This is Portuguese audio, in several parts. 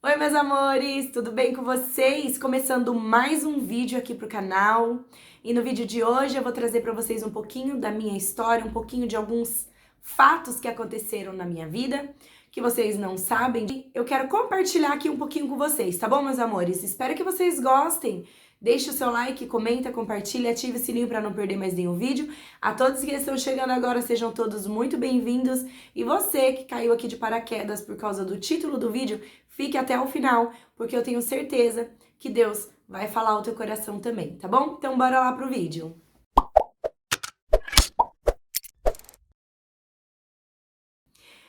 Oi, meus amores, tudo bem com vocês? Começando mais um vídeo aqui pro canal. E no vídeo de hoje eu vou trazer para vocês um pouquinho da minha história, um pouquinho de alguns fatos que aconteceram na minha vida, que vocês não sabem. Eu quero compartilhar aqui um pouquinho com vocês, tá bom, meus amores? Espero que vocês gostem. Deixe o seu like, comenta, compartilha, ative o sininho para não perder mais nenhum vídeo. A todos que estão chegando agora, sejam todos muito bem-vindos. E você que caiu aqui de paraquedas por causa do título do vídeo, fique até o final, porque eu tenho certeza que Deus vai falar ao teu coração também, tá bom? Então bora lá pro vídeo.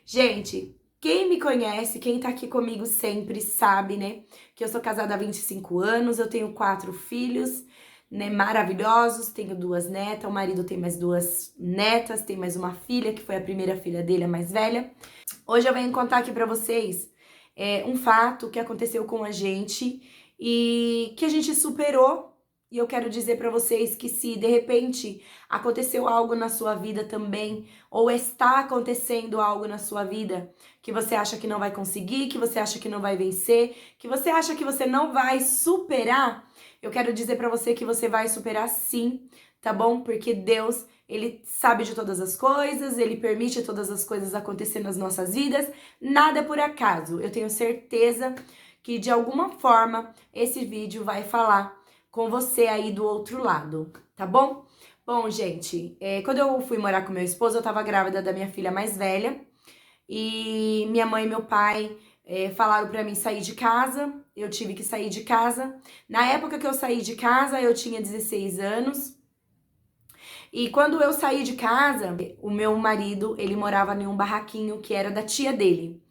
Gente, quem me conhece, quem tá aqui comigo sempre sabe, né, que eu sou casada há 25 anos, eu tenho 4 filhos, né, maravilhosos, tenho 2 netas, o marido tem mais 2 netas, tem mais uma filha, que foi a primeira filha dele, a mais velha. Hoje eu venho contar aqui pra vocês um fato que aconteceu com a gente e que a gente superou. E eu quero dizer pra vocês que se de repente aconteceu algo na sua vida também, ou está acontecendo algo na sua vida que você acha que não vai conseguir, que você acha que não vai vencer, que você acha que você não vai superar, eu quero dizer pra você que você vai superar sim, tá bom? Porque Deus, Ele sabe de todas as coisas, Ele permite todas as coisas acontecer nas nossas vidas, nada é por acaso. Eu tenho certeza que de alguma forma esse vídeo vai falar com você aí do outro lado, tá bom? Bom, gente, quando eu fui morar com meu esposo, eu tava grávida da minha filha mais velha e minha mãe e meu pai falaram pra mim sair de casa, eu tive que sair de casa. Na época que eu saí de casa, eu tinha 16 anos e quando eu saí de casa, o meu marido, ele morava em um barraquinho que era da tia dele.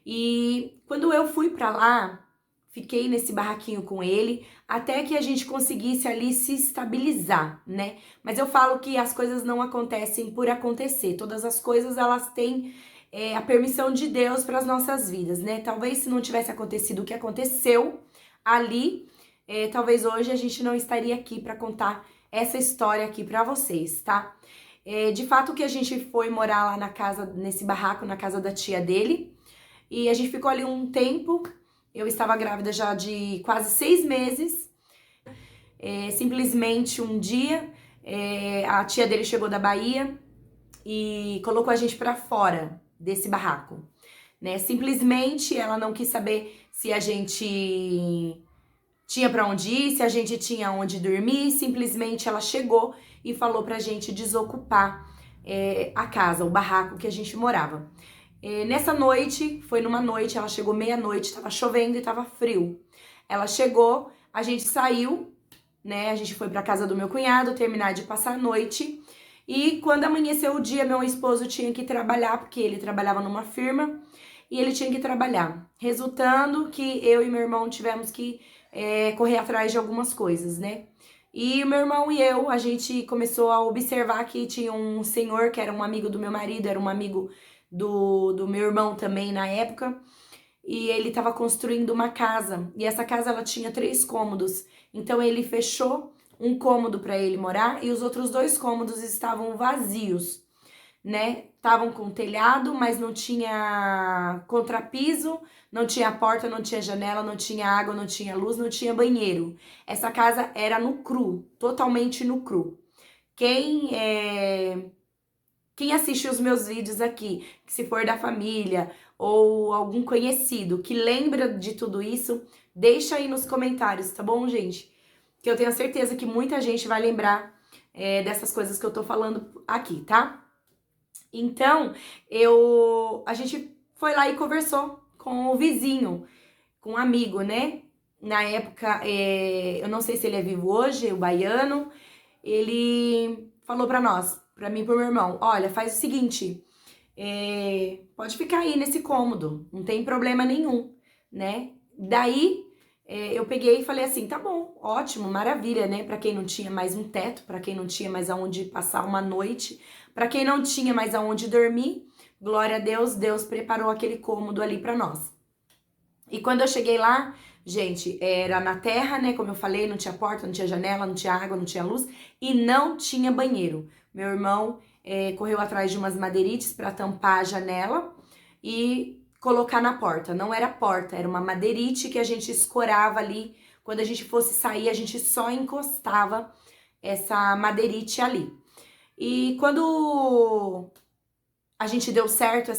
E quando eu fui pra lá, fiquei nesse barraquinho com ele, até que a gente conseguisse ali se estabilizar, né? Mas eu falo que as coisas não acontecem por acontecer. Todas as coisas, elas têm a permissão de Deus para as nossas vidas, né? Talvez se não tivesse acontecido o que aconteceu ali, talvez hoje a gente não estaria aqui para contar essa história aqui para vocês, tá? De fato que a gente foi morar lá na casa, nesse barraco, na casa da tia dele, e a gente ficou ali um tempo. Eu estava grávida já de quase 6 meses. Simplesmente um dia, a tia dele chegou da Bahia e colocou a gente pra fora desse barraco, né? Simplesmente ela não quis saber se a gente tinha pra onde ir, se a gente tinha onde dormir. Simplesmente ela chegou e falou pra gente desocupar a casa, o barraco que a gente morava. Nessa noite, foi numa noite, ela chegou meia-noite, tava chovendo e tava frio. Ela chegou, a gente saiu, né? A gente foi pra casa do meu cunhado terminar de passar a noite. E quando amanheceu o dia, meu esposo tinha que trabalhar, porque ele trabalhava numa firma e ele tinha que trabalhar. Resultando que eu e meu irmão tivemos que correr atrás de algumas coisas, né? E o meu irmão e eu, a gente começou a observar que tinha um senhor que era um amigo do meu marido, era um amigo do meu irmão também na época, e ele estava construindo uma casa, e essa casa ela tinha 3 cômodos, então ele fechou um cômodo para ele morar e os outros 2 cômodos estavam vazios, né? Estavam com telhado, mas não tinha contrapiso, não tinha porta, não tinha janela, não tinha água, não tinha luz, não tinha banheiro. Essa casa era no cru, totalmente no cru. Quem quem assiste os meus vídeos aqui, que se for da família ou algum conhecido que lembra de tudo isso, deixa aí nos comentários, tá bom, gente? Que eu tenho certeza que muita gente vai lembrar dessas coisas que eu tô falando aqui, tá? Então, a gente foi lá e conversou com o vizinho, com um amigo, né? Na época, eu não sei se ele é vivo hoje, o baiano, ele falou pra nós, pra mim e pro meu irmão, olha, faz o seguinte, pode ficar aí nesse cômodo, não tem problema nenhum, né? Daí, eu peguei e falei assim, tá bom, ótimo, maravilha, né? Pra quem não tinha mais um teto, pra quem não tinha mais aonde passar uma noite, pra quem não tinha mais aonde dormir, glória a Deus, Deus preparou aquele cômodo ali pra nós. E quando eu cheguei lá, gente, era na terra, né? Como eu falei, não tinha porta, não tinha janela, não tinha água, não tinha luz e não tinha banheiro. Meu irmão correu atrás de umas madeirites para tampar a janela e colocar na porta. Não era porta, era uma madeirite que a gente escorava ali. Quando a gente fosse sair, a gente só encostava essa madeirite ali. E quando a gente deu certo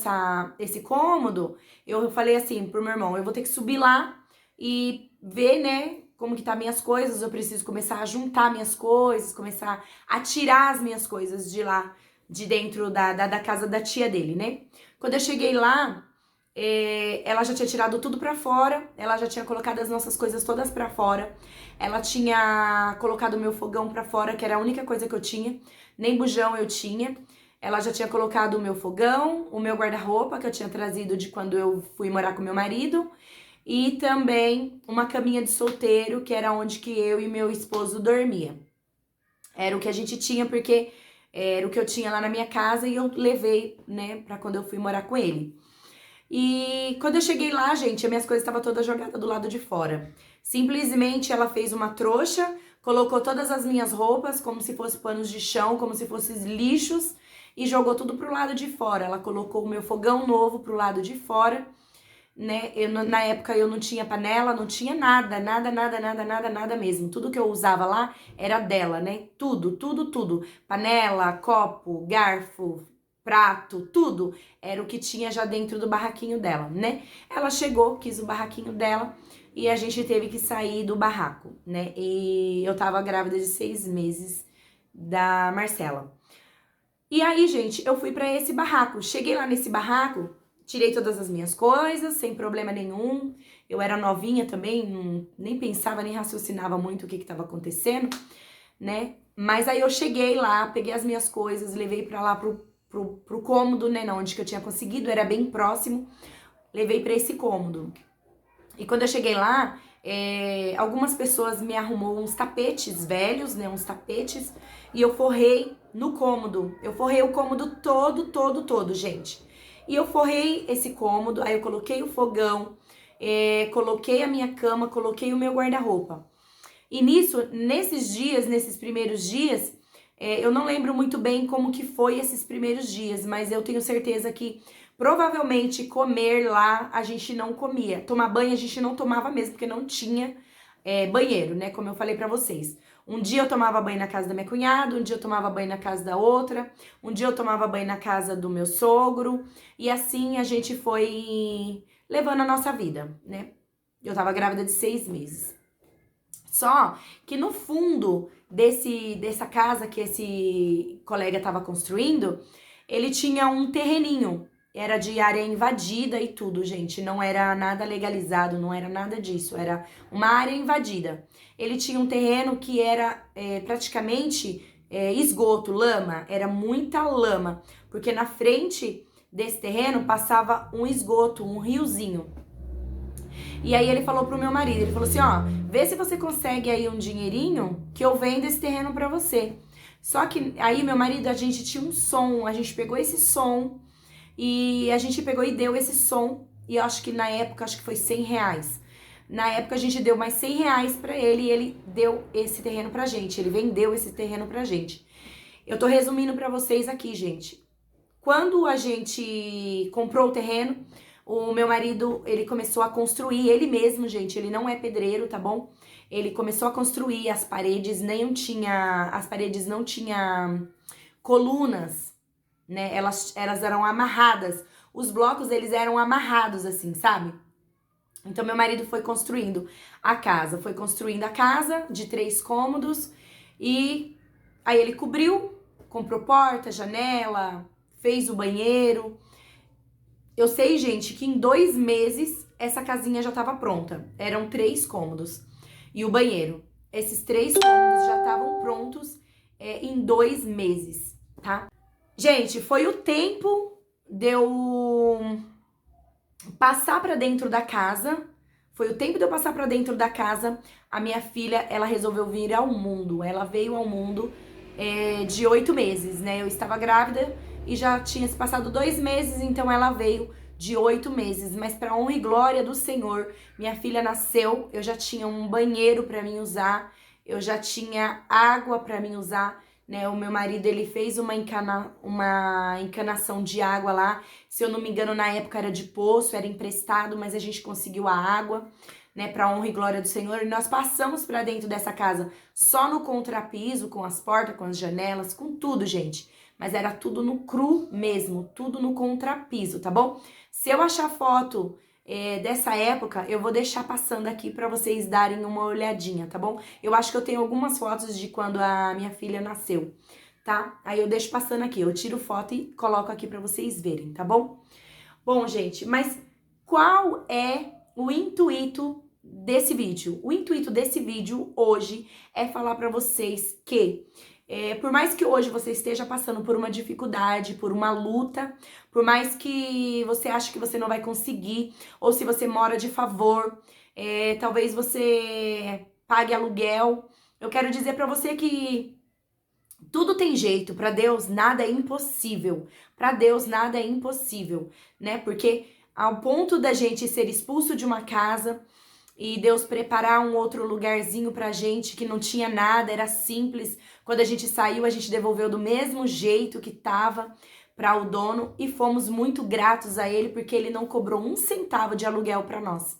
esse cômodo, eu falei assim pro meu irmão, eu vou ter que subir lá e ver, né, como que tá minhas coisas, eu preciso começar a juntar minhas coisas, começar a tirar as minhas coisas de lá, de dentro da casa da tia dele, né? Quando eu cheguei lá, ela já tinha tirado tudo pra fora, ela já tinha colocado as nossas coisas todas pra fora, ela tinha colocado o meu fogão pra fora, que era a única coisa que eu tinha, nem bujão eu tinha. Ela já tinha colocado o meu fogão, o meu guarda-roupa que eu tinha trazido de quando eu fui morar com meu marido, e também uma caminha de solteiro, que era onde que eu e meu esposo dormia. Era o que a gente tinha, porque era o que eu tinha lá na minha casa e eu levei, né, pra quando eu fui morar com ele. E quando eu cheguei lá, gente, as minhas coisas estavam todas jogadas do lado de fora. Simplesmente ela fez uma trouxa, colocou todas as minhas roupas como se fossem panos de chão, como se fossem lixos, e jogou tudo pro lado de fora. Ela colocou o meu fogão novo pro lado de fora, né? Na época eu não tinha panela, não tinha nada, nada mesmo. Tudo que eu usava lá era dela, né? Tudo. Panela, copo, garfo, prato, tudo era o que tinha já dentro do barraquinho dela, né? Ela chegou, quis o barraquinho dela e a gente teve que sair do barraco, né? E eu tava grávida de 6 meses da Marcela. E aí, gente, eu fui pra esse barraco. Cheguei lá nesse barraco, tirei todas as minhas coisas, sem problema nenhum. Eu era novinha também, nem pensava, nem raciocinava muito o que tava acontecendo, né? Mas aí eu cheguei lá, peguei as minhas coisas, levei pra lá pro cômodo, né? Onde que eu tinha conseguido, era bem próximo. Levei pra esse cômodo. E quando eu cheguei lá, algumas pessoas me arrumou uns tapetes velhos, né? Uns tapetes. E eu forrei no cômodo. Eu forrei o cômodo todo, gente. E eu forrei esse cômodo, aí eu coloquei o fogão, coloquei a minha cama, coloquei o meu guarda-roupa. E nesses primeiros dias, eu não lembro muito bem como que foi esses primeiros dias, mas eu tenho certeza que provavelmente comer lá a gente não comia. Tomar banho a gente não tomava mesmo, porque não tinha banheiro, né? Como eu falei pra vocês. Um dia eu tomava banho na casa da minha cunhada, um dia eu tomava banho na casa da outra, um dia eu tomava banho na casa do meu sogro, e assim a gente foi levando a nossa vida, né? Eu tava grávida de 6 meses. Só que no fundo dessa casa que esse colega estava construindo, ele tinha um terreninho. Era de área invadida e tudo, gente. Não era nada legalizado, não era nada disso. Era uma área invadida. Ele tinha um terreno que era praticamente esgoto, lama. Era muita lama. Porque na frente desse terreno passava um esgoto, um riozinho. E aí ele falou pro meu marido, ele falou assim, ó, vê se você consegue aí um dinheirinho que eu vendo esse terreno pra você. Só que aí meu marido, a gente tinha um som, a gente pegou esse som e a gente pegou e deu esse som e eu acho que na época, acho que foi R$100. Na época a gente deu mais R$100 pra ele e ele deu esse terreno pra gente, ele vendeu esse terreno pra gente. Eu tô resumindo pra vocês aqui, gente. Quando a gente comprou o terreno, o meu marido, ele começou a construir, ele mesmo, gente, ele não é pedreiro, tá bom? Ele começou a construir as paredes, as paredes não tinham colunas, né? Elas eram amarradas. Os blocos, eles eram amarrados, assim, sabe? Então, meu marido foi construindo a casa de 3 cômodos e aí ele cobriu, comprou porta, janela, fez o banheiro. Eu sei, gente, que em 2 meses essa casinha já tava pronta. Eram 3 cômodos. E o banheiro. Esses 3 cômodos já estavam prontos em 2 meses, tá? Gente, foi o tempo de eu passar pra dentro da casa. Foi o tempo de eu passar pra dentro da casa. A minha filha, ela resolveu vir ao mundo. Ela veio ao mundo de 8 meses, né? Eu estava grávida e já tinha se passado 2 meses, então ela veio de 8 meses. Mas pra honra e glória do Senhor, minha filha nasceu, eu já tinha um banheiro pra mim usar, eu já tinha água pra mim usar, né? O meu marido, ele fez uma encanação de água lá. Se eu não me engano, na época era de poço, era emprestado, mas a gente conseguiu a água, né? Pra honra e glória do Senhor. E nós passamos pra dentro dessa casa só no contrapiso, com as portas, com as janelas, com tudo, gente. Mas era tudo no cru mesmo, tudo no contrapiso, tá bom? Se eu achar foto dessa época, eu vou deixar passando aqui pra vocês darem uma olhadinha, tá bom? Eu acho que eu tenho algumas fotos de quando a minha filha nasceu, tá? Aí eu deixo passando aqui, eu tiro foto e coloco aqui pra vocês verem, tá bom? Bom, gente, mas qual é o intuito desse vídeo? O intuito desse vídeo hoje é falar pra vocês que por mais que hoje você esteja passando por uma dificuldade, por uma luta, por mais que você ache que você não vai conseguir, ou se você mora de favor, talvez você pague aluguel, eu quero dizer pra você que tudo tem jeito, pra Deus nada é impossível. Pra Deus nada é impossível, né? Porque ao ponto da gente ser expulso de uma casa e Deus preparar um outro lugarzinho pra gente que não tinha nada, era simples. Quando a gente saiu, a gente devolveu do mesmo jeito que tava para o dono e fomos muito gratos a ele porque ele não cobrou um centavo de aluguel para nós,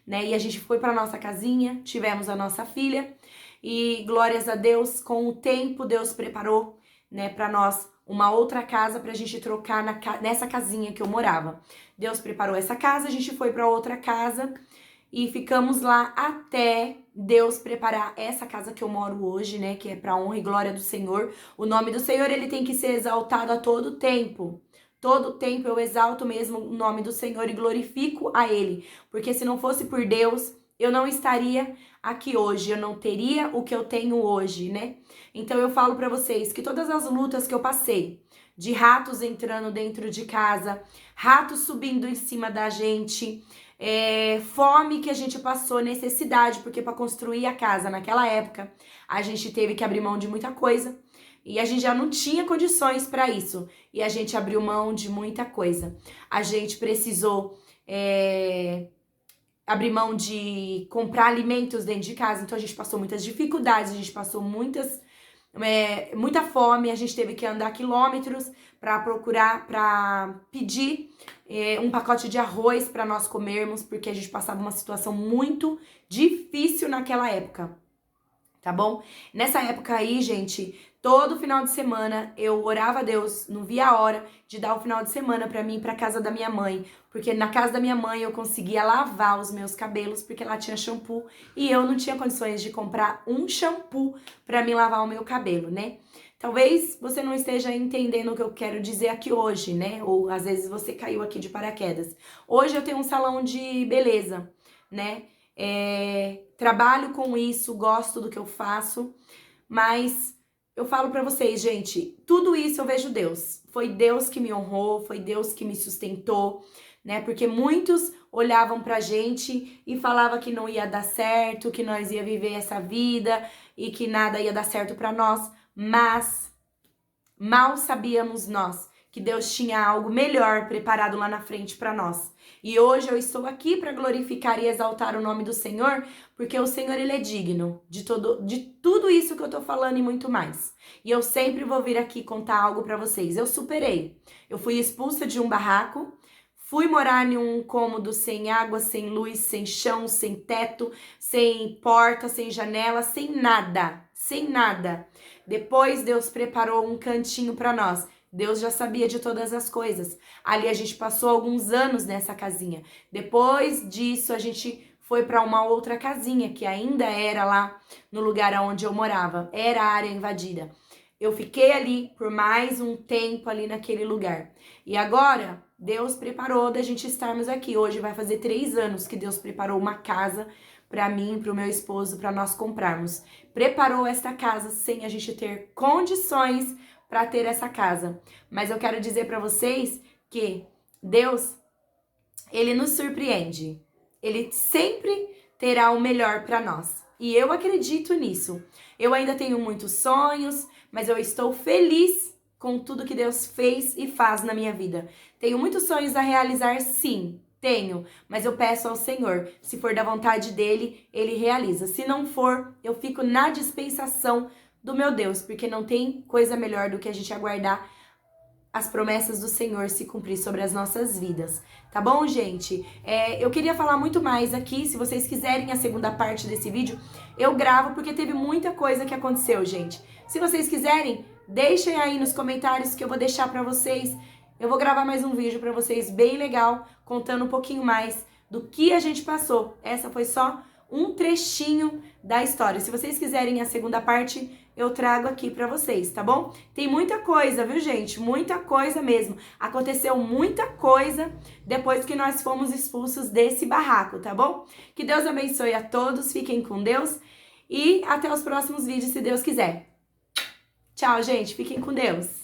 né? E a gente foi para nossa casinha, tivemos a nossa filha e glórias a Deus, com o tempo Deus preparou, né, para nós uma outra casa pra gente trocar nessa casinha que eu morava. Deus preparou essa casa, a gente foi para outra casa e ficamos lá até Deus preparar essa casa que eu moro hoje, né? Que é pra honra e glória do Senhor. O nome do Senhor, ele tem que ser exaltado a todo tempo. Todo tempo eu exalto mesmo o nome do Senhor e glorifico a Ele. Porque se não fosse por Deus, eu não estaria aqui hoje. Eu não teria o que eu tenho hoje, né? Então eu falo pra vocês que todas as lutas que eu passei, de ratos entrando dentro de casa, ratos subindo em cima da gente, fome que a gente passou, necessidade, porque para construir a casa naquela época a gente teve que abrir mão de muita coisa e a gente já não tinha condições para isso e a gente abriu mão de muita coisa. A gente precisou abrir mão de comprar alimentos dentro de casa, então a gente passou muitas dificuldades, a gente passou muita fome, a gente teve que andar quilômetros para procurar, para pedir um pacote de arroz para nós comermos, porque a gente passava uma situação muito difícil naquela época, tá bom? Nessa época aí, gente, todo final de semana eu orava a Deus, não via a hora de dar o final de semana pra mim ir pra casa da minha mãe, porque na casa da minha mãe eu conseguia lavar os meus cabelos, porque lá tinha shampoo e eu não tinha condições de comprar um shampoo pra me lavar o meu cabelo, né? Talvez você não esteja entendendo o que eu quero dizer aqui hoje, né? Ou às vezes você caiu aqui de paraquedas. Hoje eu tenho um salão de beleza, né? Trabalho com isso, gosto do que eu faço, mas eu falo pra vocês, gente, tudo isso eu vejo Deus. Foi Deus que me honrou, foi Deus que me sustentou, né? Porque muitos olhavam pra gente e falavam que não ia dar certo, que nós ia viver essa vida e que nada ia dar certo pra nós, mas mal sabíamos nós que Deus tinha algo melhor preparado lá na frente para nós. E hoje eu estou aqui para glorificar e exaltar o nome do Senhor, porque o Senhor, ele é digno de tudo isso que eu tô falando e muito mais. E eu sempre vou vir aqui contar algo para vocês. Eu superei. Eu fui expulsa de um barraco, fui morar em um cômodo sem água, sem luz, sem chão, sem teto, sem porta, sem janela, sem nada, sem nada. Depois Deus preparou um cantinho para nós. Deus já sabia de todas as coisas. Ali a gente passou alguns anos nessa casinha. Depois disso a gente foi para uma outra casinha que ainda era lá no lugar onde eu morava. Era a área invadida. Eu fiquei ali por mais um tempo ali naquele lugar. E agora Deus preparou da gente estarmos aqui. Hoje vai fazer 3 anos que Deus preparou uma casa para mim, para o meu esposo, para nós comprarmos. Preparou esta casa sem a gente ter condições para ter essa casa. Mas eu quero dizer para vocês que Deus, ele nos surpreende. Ele sempre terá o melhor para nós. E eu acredito nisso. Eu ainda tenho muitos sonhos, mas eu estou feliz com tudo que Deus fez e faz na minha vida. Tenho muitos sonhos a realizar, sim. Tenho, mas eu peço ao Senhor, se for da vontade dele, ele realiza. Se não for, eu fico na dispensação do meu Deus, porque não tem coisa melhor do que a gente aguardar as promessas do Senhor se cumprir sobre as nossas vidas, tá bom, gente? Eu queria falar muito mais aqui, se vocês quiserem a segunda parte desse vídeo, eu gravo, porque teve muita coisa que aconteceu, gente. Se vocês quiserem, deixem aí nos comentários que eu vou deixar pra vocês. Eu vou gravar mais um vídeo pra vocês bem legal, contando um pouquinho mais do que a gente passou. Essa foi só um trechinho da história. Se vocês quiserem a segunda parte, eu trago aqui pra vocês, tá bom? Tem muita coisa, viu, gente? Muita coisa mesmo. Aconteceu muita coisa depois que nós fomos expulsos desse barraco, tá bom? Que Deus abençoe a todos, fiquem com Deus e até os próximos vídeos, se Deus quiser. Tchau, gente. Fiquem com Deus.